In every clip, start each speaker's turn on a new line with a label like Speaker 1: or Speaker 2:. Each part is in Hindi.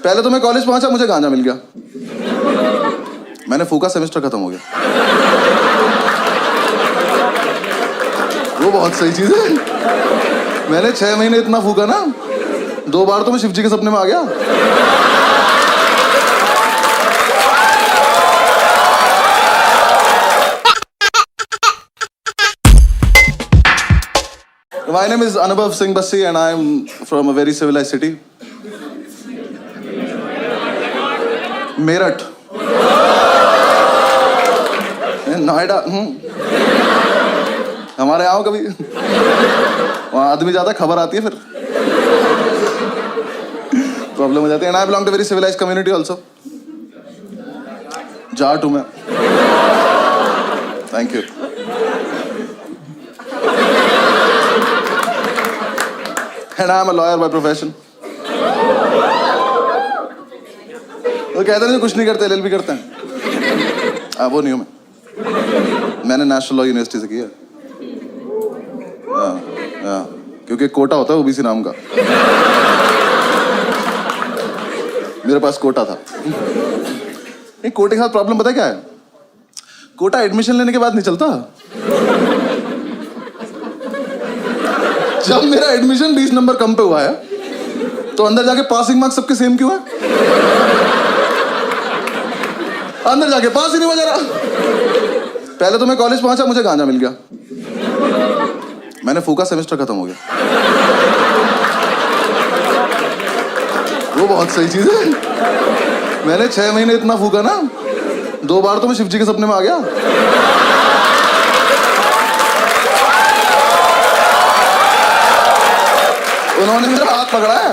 Speaker 1: पहले तो मैं कॉलेज पहुंचा, मुझे गांजा मिल गया, मैंने फूका, सेमेस्टर खत्म हो गया। वो बहुत सही चीज है। मैंने 6 महीने इतना फूका ना, 2 बार तो मैं शिव जी के सपने में आ गया। My name is Anubhav Singh Bassi and I am from a very civilized city. Meerut, Noida. हमारे आओ कभी, वहाँ आदमी ज्यादा, खबर आती है फिर प्रॉब्लम हो जाती है। And I belong to a very civilized community also. Jat हूँ मैं। Thank you. And I am a lawyer by profession. वो कहते हैं कुछ नहीं करते, LLB करते हैं। वो नहीं हूँ मैं, मैंने नेशनल लॉ यूनिवर्सिटी से किया। क्योंकि कोटा होता है ओबीसी नाम का, मेरे पास कोटा था। नहीं, कोटे के साथ प्रॉब्लम पता है क्या है? कोटा एडमिशन लेने के बाद नहीं चलता। जब मेरा एडमिशन 20 नंबर कम पे हुआ है, तो अंदर जाके पासिंग मार्क्स सबके सेम क्यों है? अंदर जाके पास ही नहीं हो जा रहा। पहले तो मैं कॉलेज पहुंचा, मुझे गांजा मिल गया, मैंने फूका, सेमेस्टर खत्म हो गया। वो बहुत सही चीज है। मैंने 6 महीने इतना फूका ना, 2 बार तो मैं शिव जी के सपने में आ गया। उन्होंने मेरा हाथ पकड़ा है,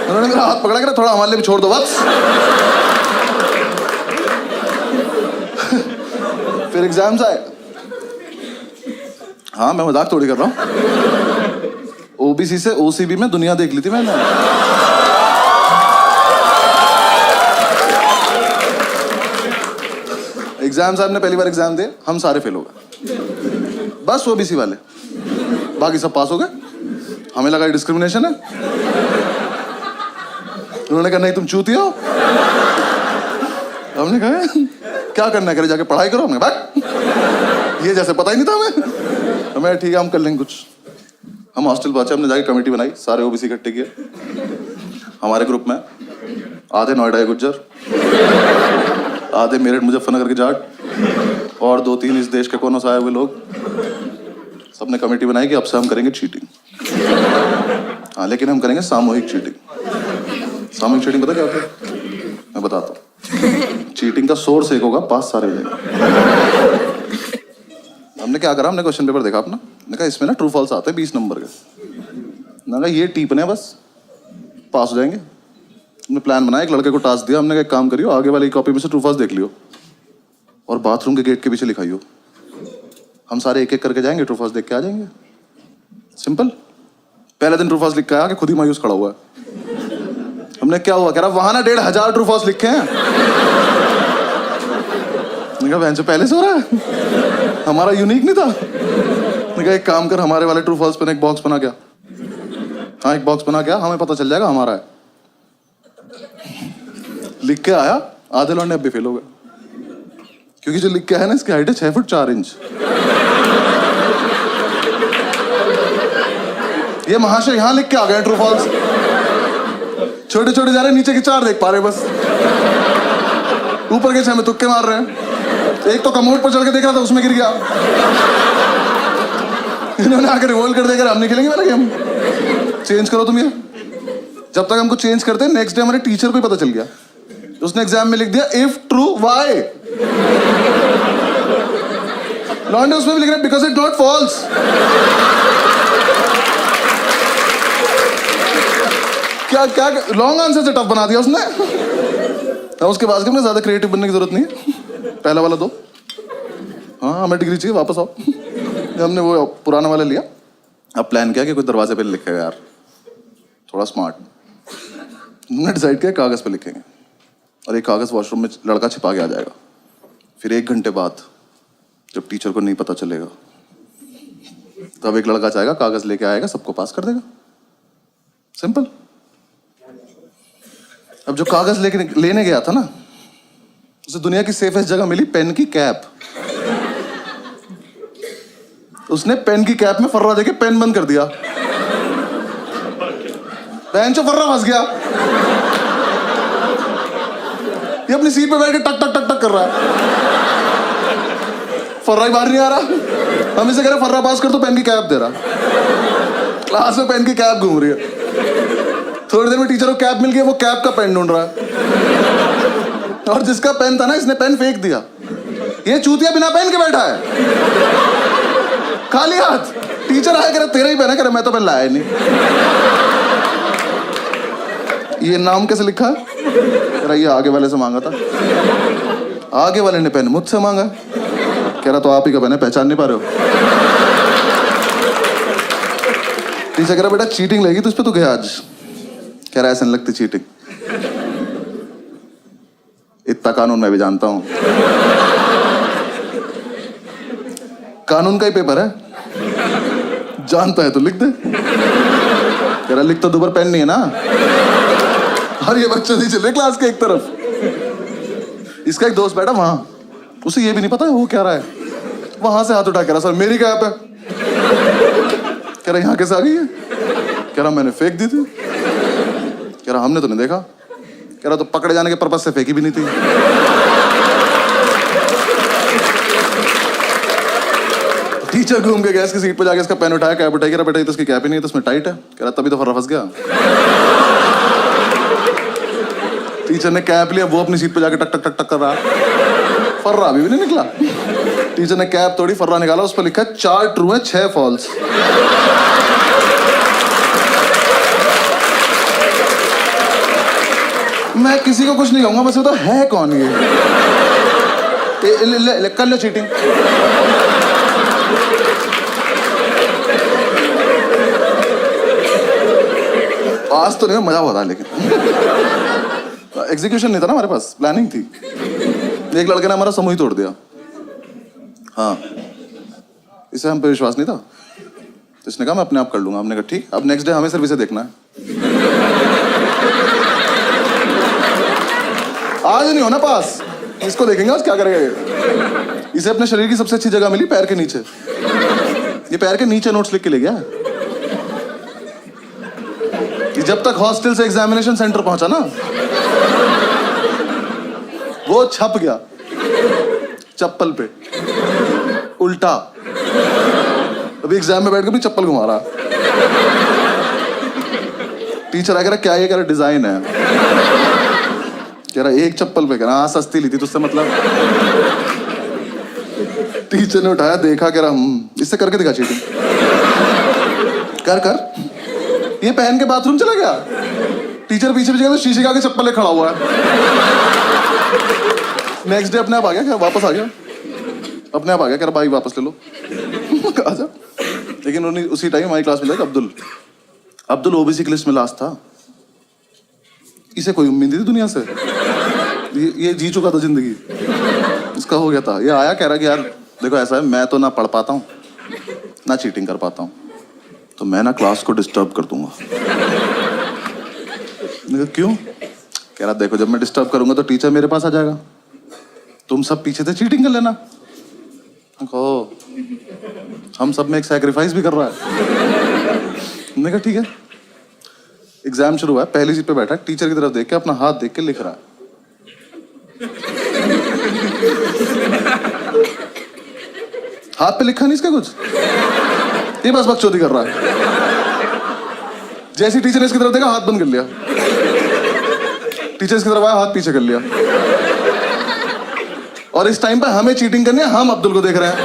Speaker 1: उन्होंने मेरा हाथ पकड़ा कि थोड़ा हमारे लिए भी छोड़ दो बस। फिर एग्जाम्स आए। हाँ, मैं मजाक थोड़ी कर रहा हूँ। ओबीसी से ओसीबी में दुनिया देख ली थी मैंने। एग्जाम साहब ने पहली बार एग्जाम दिए, हम सारे फेल हो गए, बस ओबीसी वाले, बाकी सब पास हो गए। हमें लगा डिस्क्रिमिनेशन है। उन्होंने कहा नहीं तुम चूतिया हो। हमने कहा क्या करना है, करे जाके पढ़ाई करो। हमने कहा ये जैसे पता ही नहीं था हमें। ठीक है, हम कर लेंगे कुछ। हम हॉस्टल पहुंचे, हमने जाके कमेटी बनाई, सारे ओबीसी इकट्ठे किए। हमारे ग्रुप में आधे नोएडा के गुज्जर, आधे मेरठ मुजफ्फरनगर के जाट, और 2-3 इस देश के कोनों से आए हुए लोग। सबने कमेटी बनाई कि अब से हम करेंगे चीटिंग। हाँ, लेकिन हम करेंगे सामूहिक चीटिंग। सामूहिक चीटिंग पता क्या होता है? मैं बताता हूँ। चीटिंग का सोर्स एक होगा, पास सारे हो जाएंगे। हमने क्या करा, हमने क्वेश्चन पेपर देखा अपना, मैंने कहा इसमें ना ट्रू फॉल्स आते हैं 20 नंबर के। मैंने कहा ये टीपने बस, पास हो जाएंगे। हमने प्लान बनाया, एक लड़के को टास्क दिया, हमने कहा एक काम करियो, आगे वाली कॉपी में से ट्रू फॉल्स देख लियो और बाथरूम के गेट के पीछे लिखाइयो। हम सारे एक एक करके जाएंगे, ट्रू फॉल्स देख के आ जाएंगे। सिंपल। पहले दिन ट्रू फॉल्स लिख के आया कि खुद ही मायूस खड़ा हुआ है। हमने क्या हुआ, कह रहा वहां ना 1500 ट्रू फॉल्स लिखे हैं। बहन से पहले से हो रहा है, हमारा यूनिक नहीं था। कहा एक काम कर, हमारे वाले ट्रू फॉल्स पर एक बॉक्स बना गया। हाँ, एक बॉक्स बना गया, हमें पता चल जाएगा हमारा है। लिख के आया, आधे लौंडे अब भी फेल हो गए, क्योंकि जो लिख के आया ना, इसकी हाइट है 6 फुट 4 इंच। ये महाशय यहां लिख के आ गए ट्रू फॉल्स, छोटे छोटे जा रहे, नीचे के 4 देख पा रहे बस, ऊपर के 6 में तुक्के मार रहे हैं। एक तो कमोड पर चढ़ के देख रहा था, उसमें गिर गया। इन्होंने आकर रिवोल्व कर देकर हम नहीं खेलेंगे मेरा गेम, चेंज करो तुम ये। जब तक हमको चेंज करते, नेक्स्ट डे हमारे टीचर को ही पता चल गया। उसने एग्जाम में लिख दिया इफ ट्रू वाई। लॉन्डे उसमें भी लिख रहा है बिकॉज इट नॉट फॉल्स। क्या क्या लॉन्ग आंसर से टफ बना दिया उसने। उसके बाद हमने ज्यादा क्रिएटिव बनने की जरूरत नहीं है, पहला वाला दो। हाँ, हमें डिग्री चाहिए, वापस आओ। हमने वो पुराना वाला लिया, अब प्लान किया कि कोई दरवाजे पे लिखेगा यार, थोड़ा स्मार्ट। हमने डिसाइड किया कागज पे लिखेंगे, और एक कागज वॉशरूम में लड़का छिपा के आ जाएगा। फिर 1 घंटे बाद जब टीचर को नहीं पता चलेगा, तब एक लड़का जाएगा, कागज लेके आएगा, सबको पास कर देगा। सिंपल। अब जो कागज लेने गया था ना, उसे दुनिया की सेफेस्ट जगह मिली पेन की कैप। उसने पेन की कैप में फर्रा देके पेन बंद कर दिया। पेन से फर्रा फंस गया। ये अपनी सीट पे बैठ के टक टक टक टक कर रहा है, फर्रा ही बाहर नहीं आ रहा। हम इसे कह रहे फर्रा पास कर, तो पेन की कैप दे रहा। क्लास में पेन की कैप घूम रही है। थोड़ी देर में टीचर को कैप मिल गई, वो कैप का पेन ढूंढ रहा है, और जिसका पेन था ना, इसने पेन फेंक दिया। ये चूतिया बिना पेन के बैठा है, खाली हाथ। टीचर आया, कह रहा तेरा ही पेन है, कह रहा मैं तो पेन लाया नहीं। ये नाम कैसे लिखा है? कह रहा ये आगे वाले से मांगा था। आगे वाले ने पेन मुझसे मांगा। कह रहा तो आप ही का पेन है, पहचान नहीं पा रहे हो? टीचर कह रहा बेटा चीटिंग लगी तो उस पर तो गया आज। कह रहा ऐसे नहीं लगती चीटिंग, इतना कानून मैं भी जानता हूं। कानून का ही पेपर है, जानता है तो लिख दे। कह रहा लिख तो दो, पर पेन नहीं है ना। और ये बच्चे नहीं चल रहे क्लास के एक तरफ। इसका एक दोस्त बैठा वहां, उसे ये भी नहीं पता वो क्या रहा है। वहां से हाथ उठा, कह रहा सर मेरी कैप है। कह रहा यहाँ कैसे आ गई है? कह रहा मैंने फेंक दी थी। कह रहा हमने तो नहीं देखा। कह रहा तो पकड़े जाने के पर्पस से फेंकी भी नहीं थी। टीचर घूम के गया इसकी सीट पर, जाके इसका पेन उठाया, कैप उठाई। कह रहा बेटा ये तो इसकी कैप ही नहीं है, तो इसमें टाइट है। कह रहा तभी तो फर्रा फंस गया। टीचर ने कैप लिया, वो अपनी सीट पे जाके टक टक टक टक कर रहा। फर्रा अभी भी नहीं निकला। टीचर ने कैप तोड़ी, फर्रा निकाला, उस पर लिखा 4 ट्रू है 6 फॉल्स। मैं किसी को कुछ नहीं कहूंगा, बस बताओ है कौन ये? ले, कर लो चीटिंग। आज तो नहीं, मजा हुआ था, लेकिन एग्जीक्यूशन नहीं था ना हमारे पास, प्लानिंग थी। एक लड़के ने हमारा समूह ही तोड़ दिया। हाँ, इसे हम पे विश्वास नहीं था, तो इसने कहा मैं अपने आप कर लूंगा। हमने कहा ठीक। अब नेक्स्ट डे हमें सिर्फ इसे देखना है। आज नहीं होना पास, इसको देखेंगे आज क्या करेगा। इसे अपने शरीर की सबसे अच्छी जगह मिली, पैर के नीचे। ये पैर के नीचे नोट्स लिख के ले गया। जब तक हॉस्टल से एग्जामिनेशन सेंटर पहुंचा ना, वो छप गया चप्पल पे उल्टा। अभी एग्जाम में बैठ के भी चप्पल घुमा रहा। टीचर आ कह रहा क्या ये? कह रहा डिजाइन है। कह रहा एक चप्पल पे। कह रहा हाँ सस्ती ली थी तुझसे मतलब। टीचर ने उठाया, देखा, कह रहा इससे करके दिखा चीटिंग। कर कर। ये पहन के बाथरूम चला गया। टीचर पीछे पीछे तो शीशे के आगे चप्पल खड़ा हुआ है। नेक्स्ट डे अपने आप आ गया, क्या वापस आ गया, अपने आप आ गया। कह रहा भाई वापस ले लो। आजा। लेकिन उसी टाइम हमारी क्लास में था अब्दुल ओबीसी की लिस्ट में लास्ट था। इसे कोई उम्मीद नहीं थी दुनिया से। ये जी चुका था जिंदगी, इसका हो गया था। ये आया, कह रहा कि यार देखो ऐसा है, मैं तो ना पढ़ पाता हूँ ना चीटिंग कर पाता हूँ, तो मैं ना क्लास को डिस्टर्ब कर दूंगा। क्यों? कह रहा देखो जब मैं डिस्टर्ब करूंगा तो टीचर मेरे पास आ जाएगा, तुम सब पीछे से चीटिंग कर लेना। ओ, हम सब में एक सैक्रिफाइस भी कर रहा है। मैंने कहा ठीक है। एग्जाम शुरू हुआ, पहली सीट पे बैठा, टीचर की तरफ देख के अपना हाथ देख के लिख रहा है। हाथ पे लिखा नहीं इसका कुछ, ये बस बकचोदी कर रहा है। जैसी टीचर ने इसकी तरफ देखा, हाथ बंद कर लिया। टीचर इसकी तरफ आया, हाथ पीछे कर लिया। और इस टाइम पे हमें चीटिंग करनी है, हम अब्दुल को देख रहे हैं।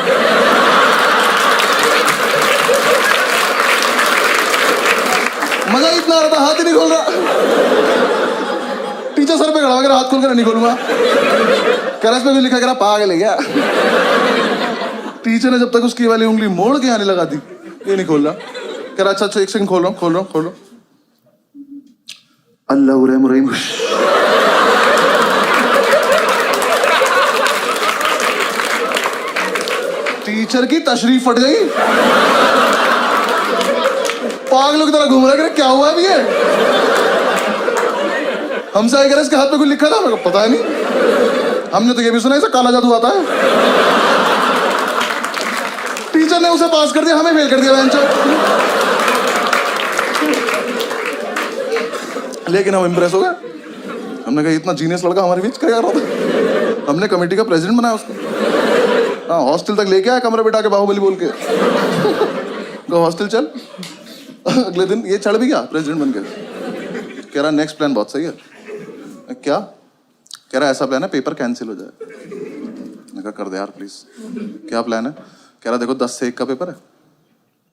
Speaker 1: मजा इतना आ रहा था, हाथ ही नहीं खोल रहा। टीचर सर पे खड़ा हो, हाथ खोल कर नहीं खोलूंगा। कह रहा इसमें भी लिखा, कह रहा पागल है क्या? टीचर ने जब तक उसकी वाली उंगली मोड़ के आने लगा दी, ये नहीं खोल रहा। कह रहा अच्छा एक सेकंड, खोल रहा हूं। अल्लाह रहम रहीम। टीचर की तशरीफ फट गई। पागलों की तरह घूम रहा है, क्या हुआ अभी ये? हमसे आए करे इसके हाथ पे कुछ लिखा था, मेरे को पता ही नहीं। हमने तो ये भी सुना इससे काला जादू आता है। टीचर ने उसे पास कर दिया, हमें फेल कर दिया बेंचर। लेकिन हम इंप्रेस हो गए। हमने कहा इतना जीनियस लड़का हमारे बीच क्या कर रहा था। हमने कमेटी का प्रेसिडेंट बनाया उसको। हाँ, हॉस्टल तक लेके आया कमरे बिठा के बाहुबली बोल के। हॉस्टल चल। अगले दिन ये चढ़ भी गया प्रेसिडेंट बन के। कह रहा नेक्स्ट प्लान बहुत सही है। क्या? कह रहा ऐसा प्लान है पेपर कैंसिल हो जाए। मैंने कहा कर दे यार प्लीज। क्या प्लान है? कह रहा देखो 10 से 1 का पेपर है,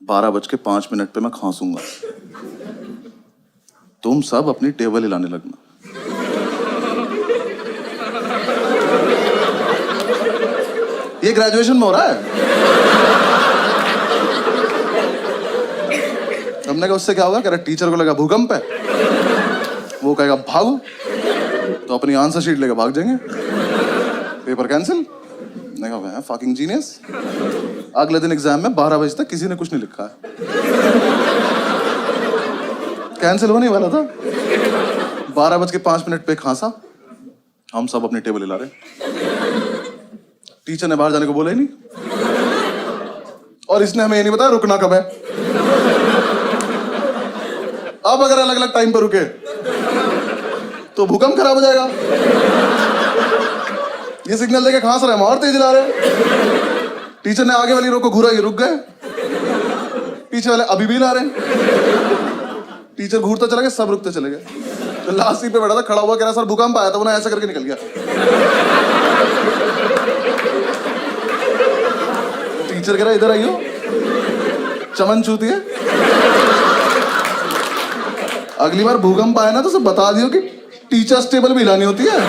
Speaker 1: 12:05 पे मैं खांसूंगा, तुम सब अपनी टेबल हिलाने लगना। ये ग्रेजुएशन में हो रहा है। हमने कहा उससे क्या होगा? कह रहा टीचर को लगा भूकंप है, वो कहेगा भागो, तो अपनी आंसर शीट लेकर भाग जाएंगे, पेपर कैंसिल। मैंने कहा फकिंग जीनियस। अगले दिन एग्जाम में 12 बजे तक किसी ने कुछ नहीं लिखा है। कैंसिल होने वाला था। 12:05 पे खांसा, हम सब अपनी टेबल हिला रहे। टीचर ने बाहर जाने को बोला ही नहीं, और इसने हमें ये नहीं बताया रुकना कब है। अब अगर अलग अलग टाइम पर रुके तो भूकंप खराब हो जाएगा। ये सिग्नल देके खांस रहे, हम और तेज ला रहे। टीचर ने आगे वाली रो को घूरा, ये रुक गए। पीछे वाले अभी भी ला रहे। टीचर घूरता चला गया, सब रुकते चले गए। तो लास्ट सीट पे बैठा था, खड़ा हुआ, कह रहा सर भूकंप आया था, वो ना ऐसा करके निकल गया। टीचर कह रहा इधर आइयो, चमन छूती है। अगली बार भूकंप आया ना तो सब बता दियो कि टीचर्स टेबल भी हिलानी होती है।